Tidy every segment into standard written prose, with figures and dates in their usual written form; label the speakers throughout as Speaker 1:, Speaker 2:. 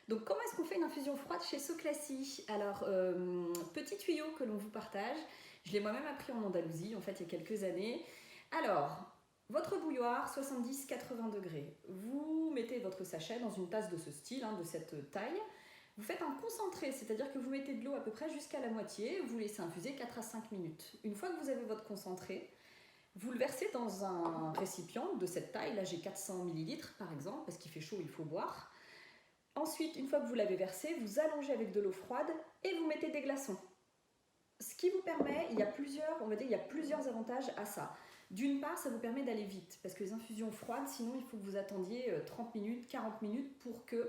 Speaker 1: Donc comment est-ce qu'on fait une infusion froide chez Soclassi? Alors, petit tuyau que l'on vous partage, je l'ai moi-même appris en Andalousie, en fait, il y a quelques années. Alors, votre bouilloire, 70-80 degrés. Vous mettez votre sachet dans une tasse de ce style, de cette taille. Vous faites un concentré, c'est-à-dire que vous mettez de l'eau à peu près jusqu'à la moitié, vous laissez infuser 4 à 5 minutes. Une fois que vous avez votre concentré, vous le versez dans un récipient de cette taille. Là, j'ai 400 millilitres par exemple, parce qu'il fait chaud, il faut boire. Ensuite, une fois que vous l'avez versé, vous allongez avec de l'eau froide et vous mettez des glaçons. Ce qui vous permet, il y a plusieurs avantages à ça. D'une part, ça vous permet d'aller vite, parce que les infusions froides, sinon il faut que vous attendiez 30 minutes, 40 minutes pour qu'il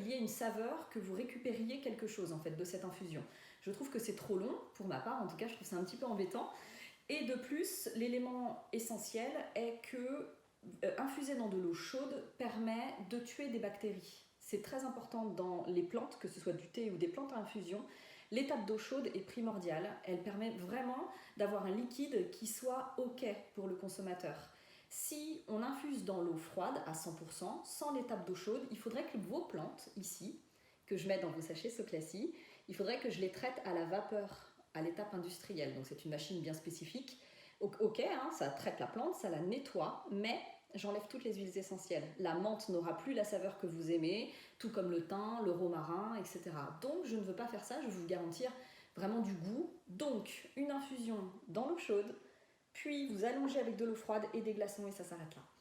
Speaker 1: y ait une saveur, que vous récupériez quelque chose en fait de cette infusion. Je trouve que c'est trop long, pour ma part en tout cas, je trouve ça un petit peu embêtant. Et de plus, l'élément essentiel est que infuser dans de l'eau chaude permet de tuer des bactéries. C'est très important dans les plantes, que ce soit du thé ou des plantes à infusion. L'étape d'eau chaude est primordiale. Elle permet vraiment d'avoir un liquide qui soit OK pour le consommateur. Si on infuse dans l'eau froide à 100%, sans l'étape d'eau chaude, il faudrait que vos plantes, ici, que je mets dans vos sachets Soclassi, il faudrait que je les traite à la vapeur, à l'étape industrielle. Donc c'est une machine bien spécifique. Ok, ça traite la plante, ça la nettoie, mais j'enlève toutes les huiles essentielles. La menthe n'aura plus la saveur que vous aimez, tout comme le thym, le romarin, etc. Donc je ne veux pas faire ça, je veux vous garantir vraiment du goût. Donc une infusion dans l'eau chaude, puis vous allongez avec de l'eau froide et des glaçons et ça s'arrête là.